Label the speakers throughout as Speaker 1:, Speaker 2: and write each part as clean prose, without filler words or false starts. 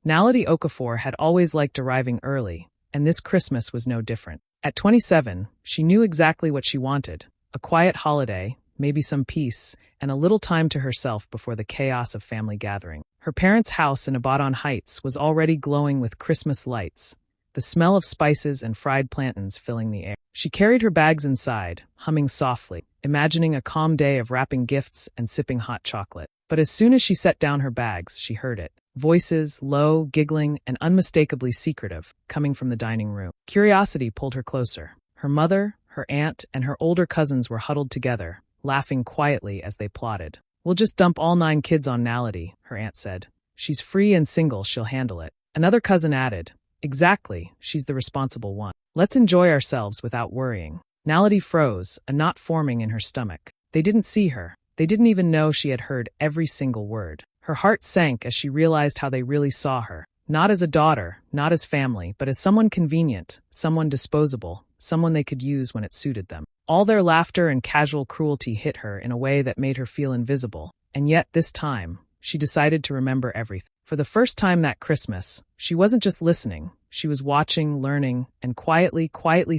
Speaker 1: Naledi Okafor had always liked arriving early, and this Christmas was no different. At 27, she knew exactly what she wanted: a quiet holiday, maybe some peace, and a little time to herself before the chaos of family gathering. Her parents' house in Ibadan Heights was already glowing with Christmas lights, the smell of spices and fried plantains filling the air. She carried her bags inside, humming softly, imagining a calm day of wrapping gifts and sipping hot chocolate. But as soon as she set down her bags, she heard it. Voices, low, giggling, and unmistakably secretive, coming from the dining room. Curiosity pulled her closer. Her mother, her aunt, and her older cousins were huddled together, laughing quietly as they plotted. "We'll just dump all 9 kids on Naledi," her aunt said. "She's free and single, she'll handle it." Another cousin added, "Exactly, she's the responsible one. Let's enjoy ourselves without worrying." Naledi froze, a knot forming in her stomach. They didn't see her. They didn't even know she had heard every single word. Her heart sank as she realized how they really saw her. Not as a daughter, not as family, but as someone convenient, someone disposable, someone they could use when it suited them. All their laughter and casual cruelty hit her in a way that made her feel invisible. And yet, this time, she decided to remember everything. For the first time that Christmas, she wasn't just listening. She was watching, learning, and quietly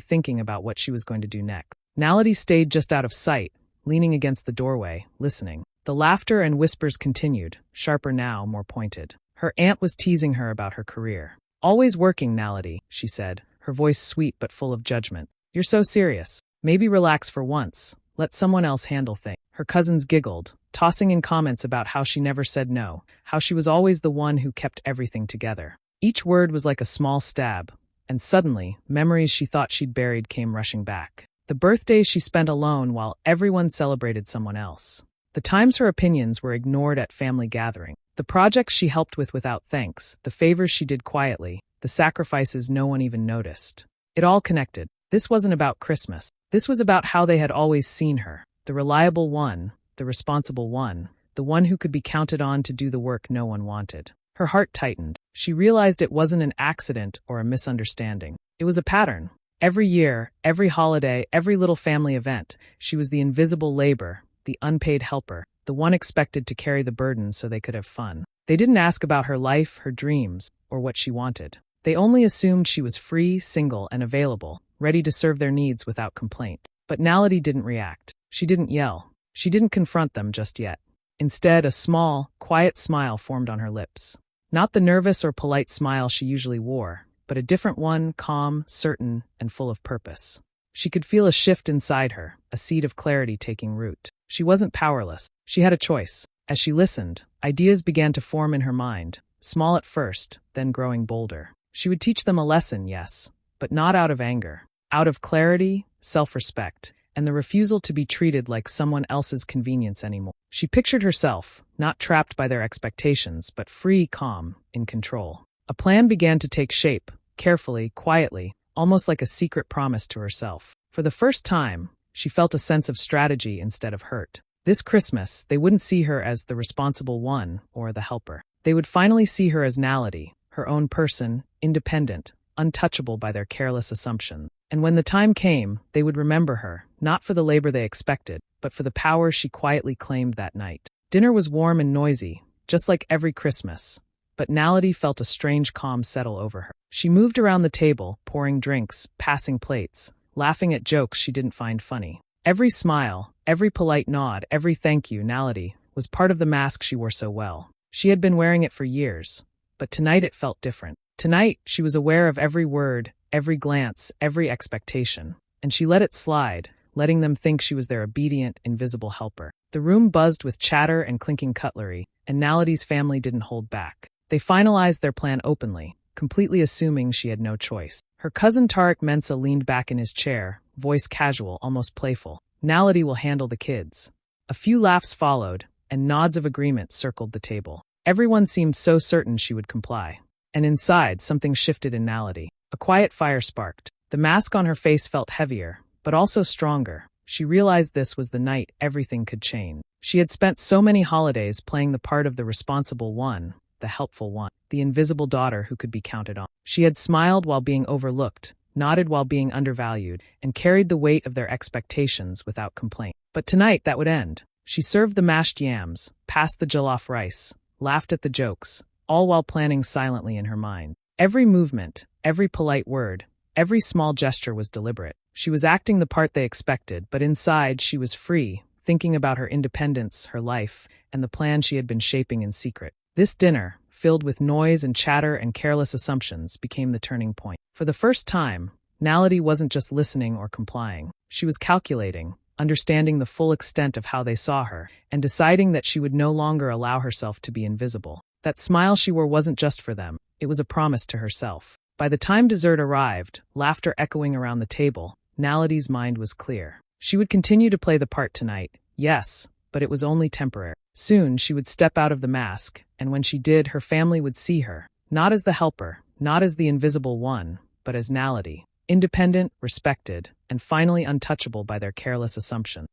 Speaker 1: thinking about what she was going to do next. Naledi stayed just out of sight, leaning against the doorway, listening. The laughter and whispers continued, sharper now, more pointed. Her aunt was teasing her about her career. "Always working, Naledi," she said, her voice sweet but full of judgment. "You're so serious. Maybe relax for once. Let someone else handle things." Her cousins giggled, tossing in comments about how she never said no, how she was always the one who kept everything together. Each word was like a small stab, and suddenly, memories she thought she'd buried came rushing back. The birthdays she spent alone while everyone celebrated someone else. The times her opinions were ignored at family gathering. The projects she helped with without thanks, the favors she did quietly, the sacrifices no one even noticed. It all connected. This wasn't about Christmas. This was about how they had always seen her. The reliable one, the responsible one, the one who could be counted on to do the work no one wanted. Her heart tightened. She realized it wasn't an accident or a misunderstanding. It was a pattern. Every year, every holiday, every little family event, she was the invisible labor, the unpaid helper, the one expected to carry the burden so they could have fun. They didn't ask about her life, her dreams, or what she wanted. They only assumed she was free, single, and available, ready to serve their needs without complaint. But Naledi didn't react. She didn't yell. She didn't confront them just yet. Instead, a small, quiet smile formed on her lips. Not the nervous or polite smile she usually wore, but a different one, calm, certain, and full of purpose. She could feel a shift inside her, a seed of clarity taking root. She wasn't powerless. She had a choice. As she listened, ideas began to form in her mind, small at first, then growing bolder. She would teach them a lesson, yes, but not out of anger. Out of clarity, self-respect, and the refusal to be treated like someone else's convenience anymore. She pictured herself, not trapped by their expectations, but free, calm, in control. A plan began to take shape, carefully, quietly, almost like a secret promise to herself. For the first time, she felt a sense of strategy instead of hurt. This Christmas, they wouldn't see her as the responsible one or the helper. They would finally see her as Naledi, her own person, independent, untouchable by their careless assumptions. And when the time came, they would remember her, not for the labor they expected, but for the power she quietly claimed that night. Dinner was warm and noisy, just like every Christmas. But Naledi felt a strange calm settle over her. She moved around the table, pouring drinks, passing plates, laughing at jokes she didn't find funny. Every smile, every polite nod, every thank you, Naledi, was part of the mask she wore so well. She had been wearing it for years, but tonight it felt different. Tonight, she was aware of every word, every glance, every expectation, and she let it slide, letting them think she was their obedient, invisible helper. The room buzzed with chatter and clinking cutlery, and Naledi's family didn't hold back. They finalized their plan openly, completely assuming she had no choice. Her cousin Tariq Mensa leaned back in his chair, voice casual, almost playful. "Naledi will handle the kids." A few laughs followed, and nods of agreement circled the table. Everyone seemed so certain she would comply. And inside, something shifted in Naledi. A quiet fire sparked. The mask on her face felt heavier, but also stronger. She realized this was the night everything could change. She had spent so many holidays playing the part of the responsible one, the helpful one, the invisible daughter who could be counted on. She had smiled while being overlooked, nodded while being undervalued, and carried the weight of their expectations without complaint. But tonight that would end. She served the mashed yams, passed the jollof rice, laughed at the jokes, all while planning silently in her mind. Every movement, every polite word, every small gesture was deliberate. She was acting the part they expected, but inside she was free, thinking about her independence, her life, and the plan she had been shaping in secret. This dinner, filled with noise and chatter and careless assumptions, became the turning point. For the first time, Naledi wasn't just listening or complying. She was calculating, understanding the full extent of how they saw her, and deciding that she would no longer allow herself to be invisible. That smile she wore wasn't just for them, it was a promise to herself. By the time dessert arrived, laughter echoing around the table, Naledi's mind was clear. She would continue to play the part tonight, yes, but it was only temporary. Soon she would step out of the mask, and when she did, her family would see her, not as the helper, not as the invisible one, but as Naledi, independent, respected, and finally untouchable by their careless assumption.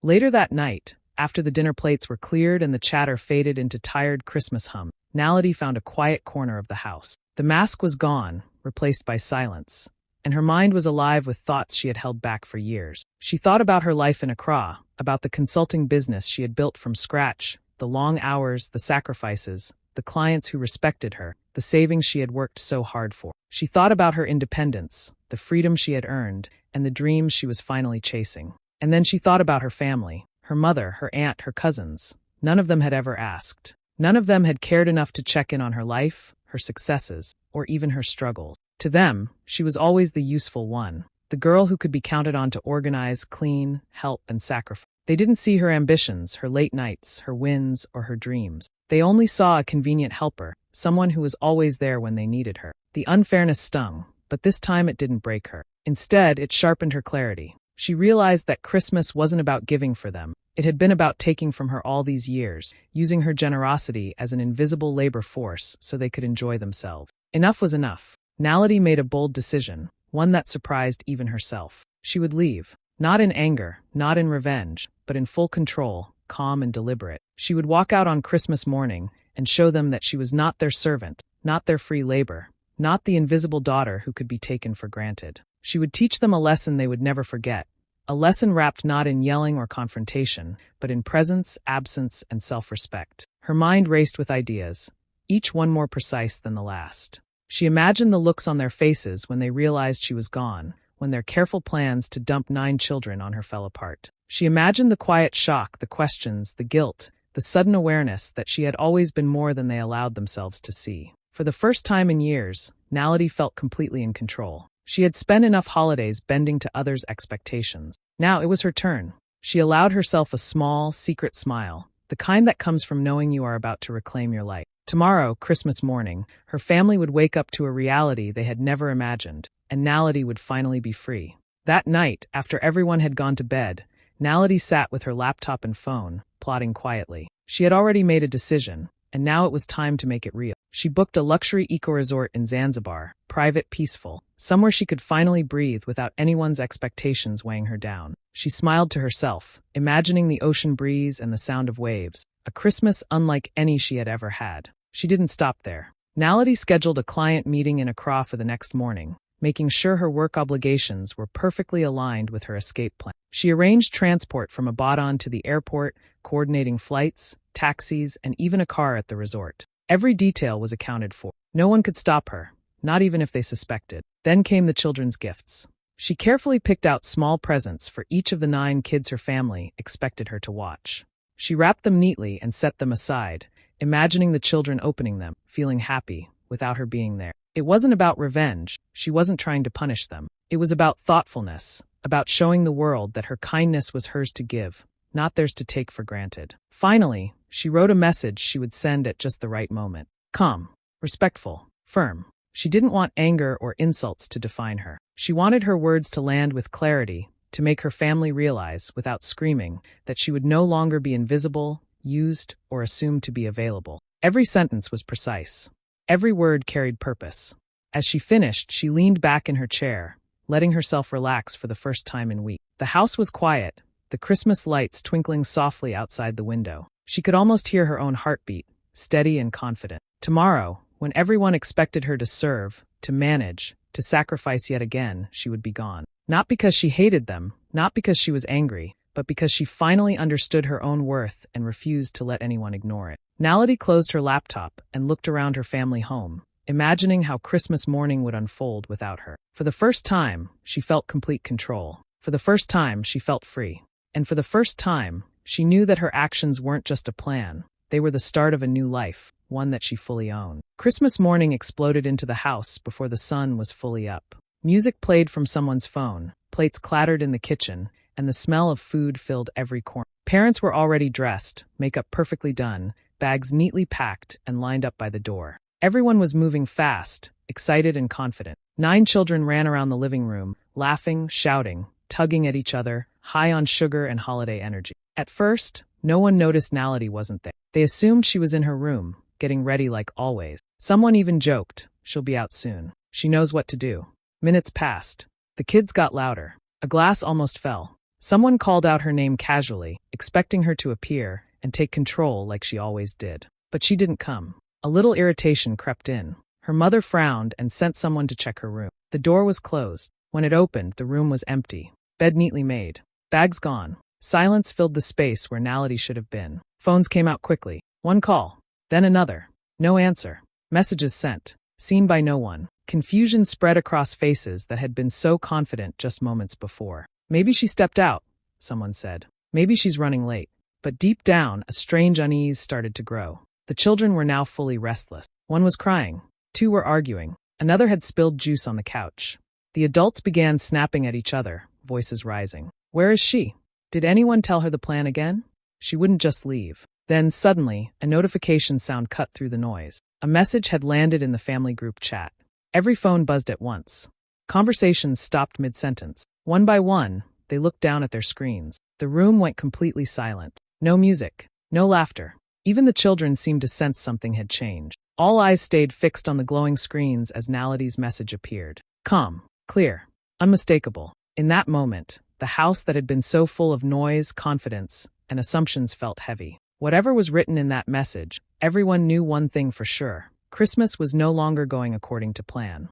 Speaker 1: Later that night, after the dinner plates were cleared and the chatter faded into tired Christmas hum, Naledi found a quiet corner of the house. The mask was gone, replaced by silence, and her mind was alive with thoughts she had held back for years. She thought about her life in Accra, about the consulting business she had built from scratch, the long hours, the sacrifices, the clients who respected her, the savings she had worked so hard for. She thought about her independence, the freedom she had earned, and the dreams she was finally chasing. And then she thought about her family, her mother, her aunt, her cousins. None of them had ever asked. None of them had cared enough to check in on her life, her successes, or even her struggles. To them, she was always the useful one, the girl who could be counted on to organize, clean, help, and sacrifice. They didn't see her ambitions, her late nights, her wins, or her dreams. They only saw a convenient helper, someone who was always there when they needed her. The unfairness stung, but this time it didn't break her. Instead, it sharpened her clarity. She realized that Christmas wasn't about giving for them. It had been about taking from her all these years, using her generosity as an invisible labor force so they could enjoy themselves. Enough was enough. Naledi made a bold decision, one that surprised even herself. She would leave. Not in anger, not in revenge, but in full control, calm and deliberate. She would walk out on Christmas morning and show them that she was not their servant, not their free labor, not the invisible daughter who could be taken for granted. She would teach them a lesson they would never forget, a lesson wrapped not in yelling or confrontation, but in presence, absence, and self-respect. Her mind raced with ideas, each one more precise than the last. She imagined the looks on their faces when they realized she was gone, when their careful plans to dump 9 children on her fell apart. She imagined the quiet shock, the questions, the guilt, the sudden awareness that she had always been more than they allowed themselves to see. For the first time in years, Naledi felt completely in control. She had spent enough holidays bending to others' expectations. Now it was her turn. She allowed herself a small, secret smile, the kind that comes from knowing you are about to reclaim your life. Tomorrow, Christmas morning, her family would wake up to a reality they had never imagined, and Naledi would finally be free. That night, after everyone had gone to bed, Naledi sat with her laptop and phone, plotting quietly. She had already made a decision, and now it was time to make it real. She booked a luxury eco-resort in Zanzibar, private, peaceful, somewhere she could finally breathe without anyone's expectations weighing her down. She smiled to herself, imagining the ocean breeze and the sound of waves, a Christmas unlike any she had ever had. She didn't stop there. Naledi scheduled a client meeting in Accra for the next morning, making sure her work obligations were perfectly aligned with her escape plan. She arranged transport from Ibadan to the airport, coordinating flights, taxis, and even a car at the resort. Every detail was accounted for. No one could stop her, not even if they suspected. Then came the children's gifts. She carefully picked out small presents for each of the 9 kids her family expected her to watch. She wrapped them neatly and set them aside, imagining the children opening them, feeling happy, without her being there. It wasn't about revenge. She wasn't trying to punish them. It was about thoughtfulness, about showing the world that her kindness was hers to give, not theirs to take for granted. Finally, she wrote a message she would send at just the right moment. Calm, respectful, firm. She didn't want anger or insults to define her. She wanted her words to land with clarity, to make her family realize, without screaming, that she would no longer be invisible, used, or assumed to be available. Every sentence was precise. Every word carried purpose. As she finished, she leaned back in her chair, letting herself relax for the first time in weeks. The house was quiet, the Christmas lights twinkling softly outside the window. She could almost hear her own heartbeat, steady and confident. Tomorrow, when everyone expected her to serve, to manage, to sacrifice yet again, she would be gone. Not because she hated them, not because she was angry, but because she finally understood her own worth and refused to let anyone ignore it. Naledi closed her laptop and looked around her family home, imagining how Christmas morning would unfold without her. For the first time, she felt complete control. For the first time, she felt free. And for the first time, she knew that her actions weren't just a plan. They were the start of a new life, one that she fully owned. Christmas morning exploded into the house before the sun was fully up. Music played from someone's phone, plates clattered in the kitchen, and the smell of food filled every corner. Parents were already dressed, makeup perfectly done, bags neatly packed and lined up by the door. Everyone was moving fast, excited and confident. 9 children ran around the living room, laughing, shouting, tugging at each other, high on sugar and holiday energy. At first, no one noticed Naledi wasn't there. They assumed she was in her room, getting ready like always. Someone even joked, "She'll be out soon. She knows what to do." Minutes passed. The kids got louder. A glass almost fell. Someone called out her name casually, expecting her to appear and take control like she always did. But she didn't come. A little irritation crept in. Her mother frowned and sent someone to check her room. The door was closed. When it opened, the room was empty. Bed neatly made. Bags gone. Silence filled the space where Naledi should have been. Phones came out quickly. One call. Then another. No answer. Messages sent. Seen by no one. Confusion spread across faces that had been so confident just moments before. "Maybe she stepped out," someone said. "Maybe she's running late." But deep down, a strange unease started to grow. The children were now fully restless. One was crying. 2 were arguing. Another had spilled juice on the couch. The adults began snapping at each other, voices rising. Where is she? Did anyone tell her the plan again? She wouldn't just leave. Then, suddenly, a notification sound cut through the noise. A message had landed in the family group chat. Every phone buzzed at once. Conversations stopped mid-sentence. One by one, they looked down at their screens. The room went completely silent. No music. No laughter. Even the children seemed to sense something had changed. All eyes stayed fixed on the glowing screens as Naledi's message appeared. Calm, clear, unmistakable. In that moment, the house that had been so full of noise, confidence, and assumptions felt heavy. Whatever was written in that message, everyone knew one thing for sure. Christmas was no longer going according to plan.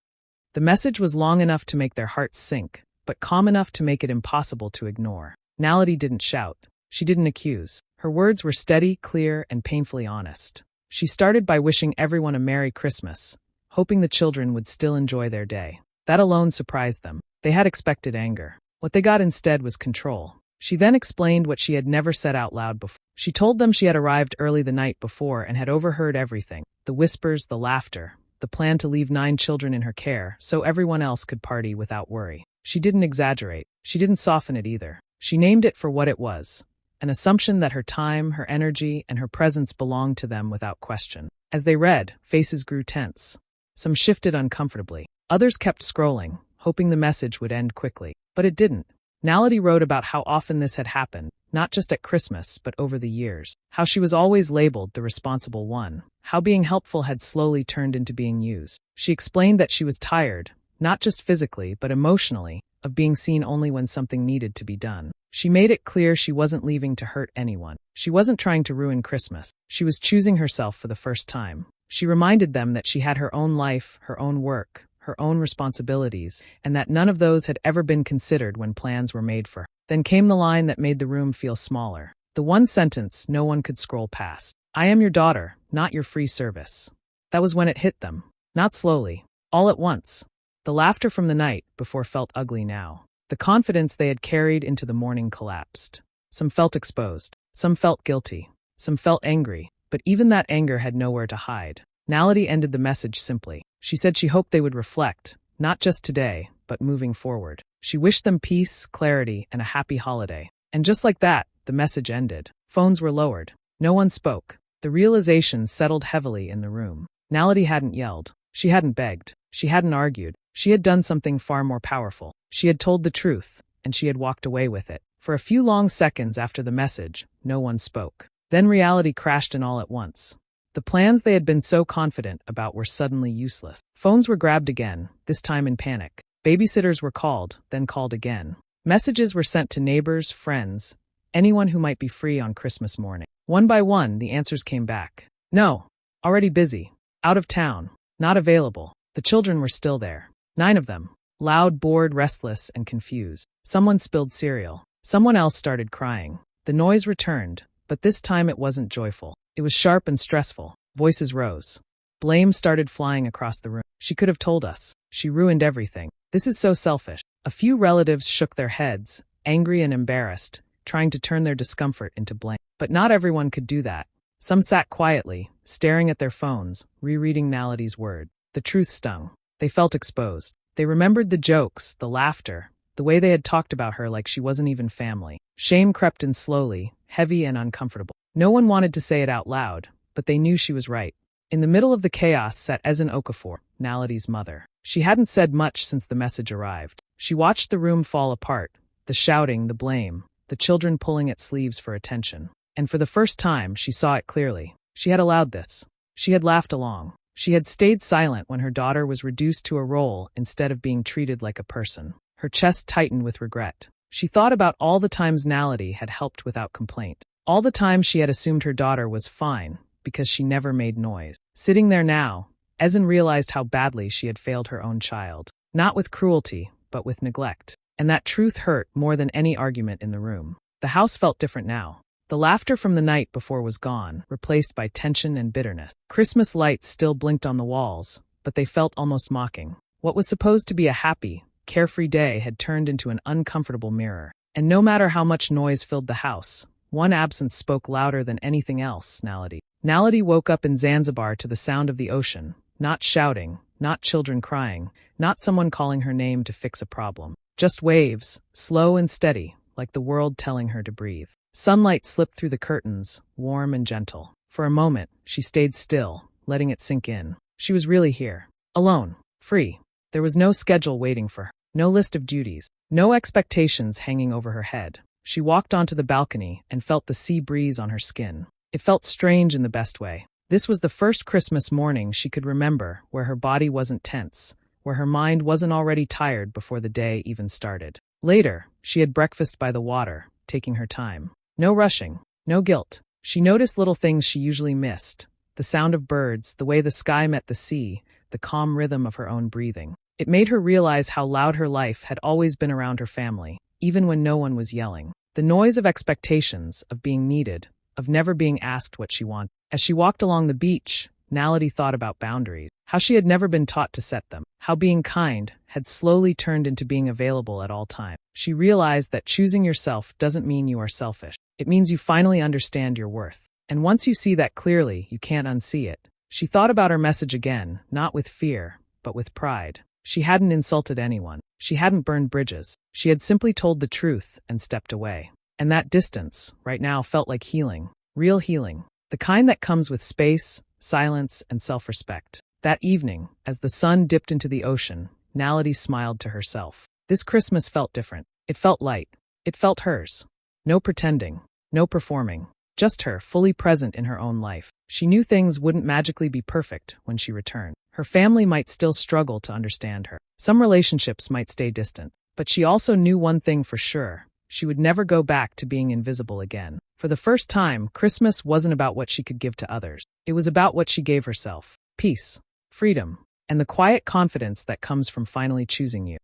Speaker 1: The message was long enough to make their hearts sink, but calm enough to make it impossible to ignore. Naledi didn't shout. She didn't accuse. Her words were steady, clear, and painfully honest. She started by wishing everyone a Merry Christmas, hoping the children would still enjoy their day. That alone surprised them. They had expected anger. What they got instead was control. She then explained what she had never said out loud before. She told them she had arrived early the night before and had overheard everything. The whispers, the laughter, the plan to leave 9 children in her care so everyone else could party without worry. She didn't exaggerate. She didn't soften it either. She named it for what it was. An assumption that her time, her energy, and her presence belonged to them without question. As they read, faces grew tense. Some shifted uncomfortably. Others kept scrolling, hoping the message would end quickly. But it didn't. Naledi wrote about how often this had happened, not just at Christmas, but over the years. How she was always labeled the responsible one. How being helpful had slowly turned into being used. She explained that she was tired, not just physically, but emotionally, of being seen only when something needed to be done. She made it clear she wasn't leaving to hurt anyone. She wasn't trying to ruin Christmas. She was choosing herself for the first time. She reminded them that she had her own life, her own work, her own responsibilities, and that none of those had ever been considered when plans were made for her. Then came the line that made the room feel smaller. The one sentence no one could scroll past. "I am your daughter, not your free service." That was when it hit them. Not slowly. All at once. The laughter from the night before felt ugly now. The confidence they had carried into the morning collapsed. Some felt exposed. Some felt guilty. Some felt angry. But even that anger had nowhere to hide. Naledi ended the message simply. She said she hoped they would reflect, not just today, but moving forward. She wished them peace, clarity, and a happy holiday. And just like that, the message ended. Phones were lowered. No one spoke. The realization settled heavily in the room. Naledi hadn't yelled. She hadn't begged. She hadn't argued. She had done something far more powerful. She had told the truth, and she had walked away with it. For a few long seconds after the message, no one spoke. Then reality crashed in all at once. The plans they had been so confident about were suddenly useless. Phones were grabbed again, this time in panic. Babysitters were called, then called again. Messages were sent to neighbors, friends, anyone who might be free on Christmas morning. One by one, the answers came back. No. Already busy. Out of town. Not available. The children were still there. 9 of them. Loud, bored, restless, and confused. Someone spilled cereal. Someone else started crying. The noise returned, but this time it wasn't joyful. It was sharp and stressful. Voices rose. Blame started flying across the room. She could have told us. She ruined everything. This is so selfish. A few relatives shook their heads, angry and embarrassed, trying to turn their discomfort into blame. But not everyone could do that. Some sat quietly, staring at their phones, rereading Naledi's word. The truth stung. They felt exposed. They remembered the jokes, the laughter, the way they had talked about her like she wasn't even family. Shame crept in slowly, heavy and uncomfortable. No one wanted to say it out loud, but they knew she was right. In the middle of the chaos sat Ezen Okafor, Naledi's mother. She hadn't said much since the message arrived. She watched the room fall apart, the shouting, the blame, the children pulling at sleeves for attention. And for the first time, she saw it clearly. She had allowed this. She had laughed along. She had stayed silent when her daughter was reduced to a role instead of being treated like a person. Her chest tightened with regret. She thought about all the times Naledi had helped without complaint. All the times she had assumed her daughter was fine, because she never made noise. Sitting there now, Ezen realized how badly she had failed her own child. Not with cruelty, but with neglect. And that truth hurt more than any argument in the room. The house felt different now. The laughter from the night before was gone, replaced by tension and bitterness. Christmas lights still blinked on the walls, but they felt almost mocking. What was supposed to be a happy, carefree day had turned into an uncomfortable mirror. And no matter how much noise filled the house, one absence spoke louder than anything else, Naledi. Naledi woke up in Zanzibar to the sound of the ocean, not shouting, not children crying, not someone calling her name to fix a problem. Just waves, slow and steady, like the world telling her to breathe. Sunlight slipped through the curtains, warm and gentle. For a moment, she stayed still, letting it sink in. She was really here. Alone. Free. There was no schedule waiting for her. No list of duties. No expectations hanging over her head. She walked onto the balcony and felt the sea breeze on her skin. It felt strange in the best way. This was the first Christmas morning she could remember where her body wasn't tense, where her mind wasn't already tired before the day even started. Later, she had breakfast by the water, taking her time. No rushing, no guilt. She noticed little things she usually missed. The sound of birds, the way the sky met the sea, the calm rhythm of her own breathing. It made her realize how loud her life had always been around her family, even when no one was yelling. The noise of expectations, of being needed, of never being asked what she wanted. As she walked along the beach, Naledi thought about boundaries, how she had never been taught to set them, how being kind had slowly turned into being available at all times. She realized that choosing yourself doesn't mean you are selfish. It means you finally understand your worth. And once you see that clearly, you can't unsee it. She thought about her message again, not with fear, but with pride. She hadn't insulted anyone. She hadn't burned bridges. She had simply told the truth and stepped away. And that distance, right now, felt like healing. Real healing. The kind that comes with space, silence, and self-respect. That evening, as the sun dipped into the ocean, Naledi smiled to herself. This Christmas felt different. It felt light. It felt hers. No pretending. No performing. Just her, fully present in her own life. She knew things wouldn't magically be perfect when she returned. Her family might still struggle to understand her. Some relationships might stay distant. But she also knew one thing for sure. She would never go back to being invisible again. For the first time, Christmas wasn't about what she could give to others. It was about what she gave herself. Peace, freedom, and the quiet confidence that comes from finally choosing you.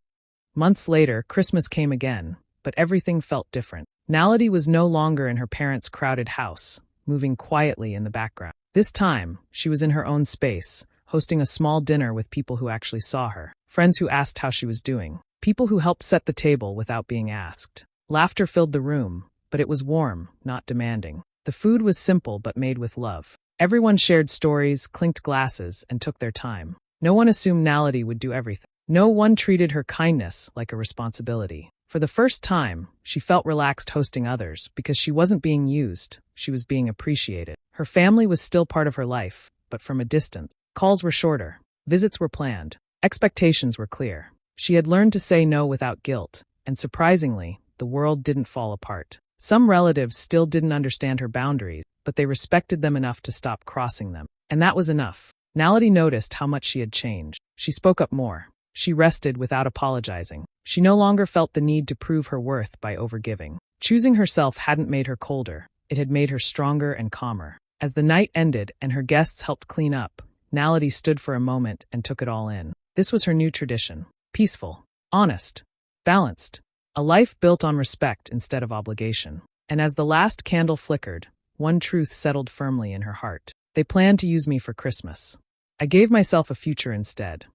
Speaker 1: Months later, Christmas came again, but everything felt different. Naledi was no longer in her parents' crowded house, moving quietly in the background. This time, she was in her own space, hosting a small dinner with people who actually saw her, friends who asked how she was doing, people who helped set the table without being asked. Laughter filled the room, but it was warm, not demanding. The food was simple but made with love. Everyone shared stories, clinked glasses, and took their time. No one assumed Naledi would do everything. No one treated her kindness like a responsibility. For the first time, she felt relaxed hosting others because she wasn't being used, she was being appreciated. Her family was still part of her life, but from a distance. Calls were shorter. Visits were planned. Expectations were clear. She had learned to say no without guilt, and surprisingly, the world didn't fall apart. Some relatives still didn't understand her boundaries, but they respected them enough to stop crossing them. And that was enough. Naledi noticed how much she had changed. She spoke up more. She rested without apologizing. She no longer felt the need to prove her worth by overgiving. Choosing herself hadn't made her colder. It had made her stronger and calmer. As the night ended and her guests helped clean up, Naledi stood for a moment and took it all in. This was her new tradition. Peaceful. Honest. Balanced. A life built on respect instead of obligation. And as the last candle flickered, one truth settled firmly in her heart. They planned to use me for Christmas. I gave myself a future instead,